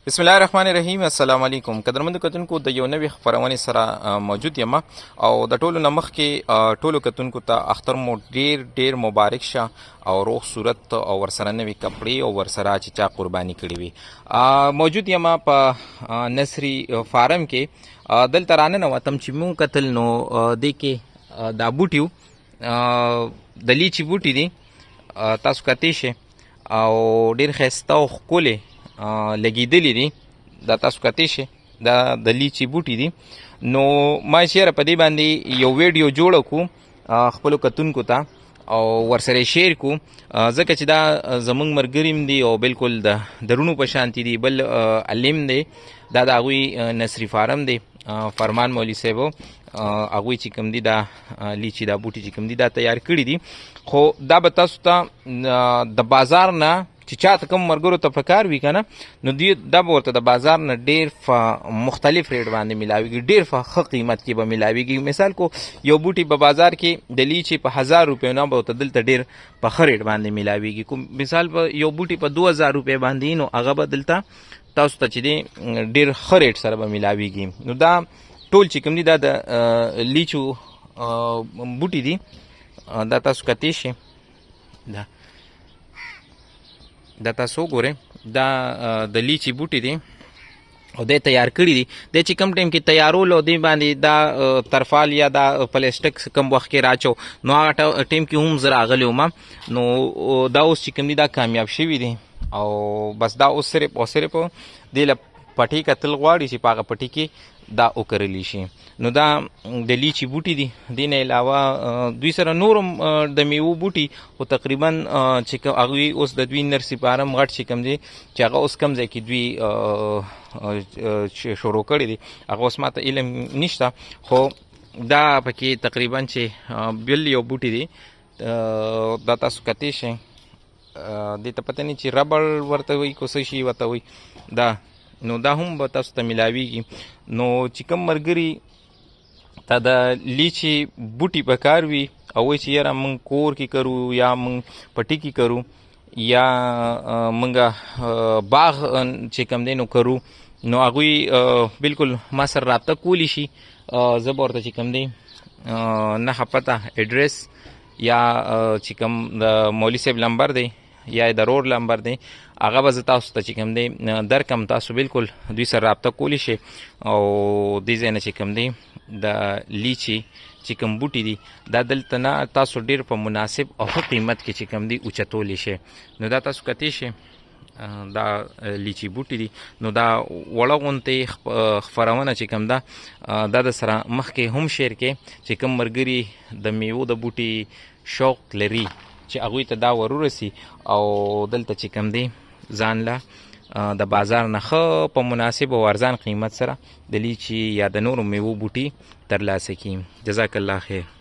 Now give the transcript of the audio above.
بسم الله الرحمن الرحیم. السلام علیکم. قدرمنو کتونکو د یو نوې خپرونې سره موجود یم او د ټولو نه مخکې ټولو کتونکو ته اختر مو ډیر ډیر مبارک شه او روغ صورت او ورسره نوې کپړې او ورسره چې چا قرباني کړې وي. موجود یم په نصري فارم کې. دلته راننوتم چې مونږ کتل نو دې کې دا بوټي د لیچي بوټي دي. تاسو کتی شئ او ډیر ښایسته او ښکلې لګېدلې دي. دا تاسو کتی شئ دا د لیچي بوټي دي. نو ما چېره په دې باندې یو ویډیو جوړه کړو خپلو کتونکو ته او ورسره شیر کو، ځکه چې دا زمونږ ملګري دي او بالکل د درونو په شانتي دي. بل علم دی دا د هغوی نصري فارم دی، فرمان مولوي صاحبو هغوی چې کوم دي دا لیچي دا بوټي چې کوم دي دا تیار کړي دي. خو دا به تاسو ته د بازار نه چې چاته کوم ملګرو ته پکار وي که نه، نو دا به ورته د بازار نه ډېر مختلف ریټ باندې میلاویږي، ډېر ښه قیمت کې به میلاویږي. مثال کو یو بوټي په بازار کې د لیچي په 1000 روپیو نه به ورته دلته ډېر په ښه ریټ باندې میلاویږي. کوم مثال په یو بوټي په 2000 روپۍ باندې نو هغه به دلته تاسو ته چې دی ډېر ښه ریټ سره به میلاویږي. نو دا ټول چې کوم دي دا د لیچو بوټي دي. دا تاسو کتی شئ، دا تاسو وګورئ دا د لیچي بوټي دي او دی تیار کړي دي. دی چې کم ټایم کې تیارولو دی باندې دا ترفال یا دا پلاستیک کم وخت کې راچو نو هغه ټایم کې هم زه راغلی وم. نو دا اوس چې کوم دي دا کامیاب شوي دي او بس دا اوس صرف او صرف دی له پټۍ کتل غواړي چې په هغه پټۍ کې دا وکرلی شي. نو دا د لیچي بوټي دي. دې نه علاوه دوی سره نور هم د میوو بوټي خو تقریبا چې هغوی اوس د دوی نرسي فارم غټ چې کوم دی چې هغه اوس کم ځای کې دوی شروع کړي دي، هغه اوس ما ته علم نشته. خو دا پکې تقریبا چې بل یو بوټي دي. دا تاسو کتی شئ، دې ته پته نه چې ربړ ورته وایي که څه شي ورته وایي دا. نو دا هم به تاسو ته میلاویږي. نو چې کوم ملګري ته د لیچي بوټي په کار وي او وایي چې یاره موږ کور کې کرو یا موږ پټي کې کرو یا موږ باغ چې کوم دی نو کرو، نو هغوی بالکل ما سره رابطه کولی شي. زه به ورته چې کوم دی نښه پته ایډرس یا چې کوم د مولوي صاحب نمبر دی یا د رور نمبر دی هغه به زه تاسو ته چې کوم دی درکم. تاسو بالکل دوی سره رابطه کولی شئ او دې ځای نه چې کوم دی د لیچي چې کوم بوټي دي دا دلته نه تاسو ډېر په مناسب او ښه قیمت کې چې کوم دی اوچتولی شئ. نو دا تاسو کتی شئ دا لیچي بوټي دي. نو دا وړه غونتې خپرونه چې کوم ده دا د سره مخکې هم شیر کې چې کوم ملګري د میوو د بوټي شوق لري چې هغوی ته دا ورورسي او دلته چې کوم دی ځان له د بازار نه ښه په مناسب او ارزان قیمت سره د لیچي یا د نورو میوو بوټي ترلاسه کړي. جزاک الله خیر.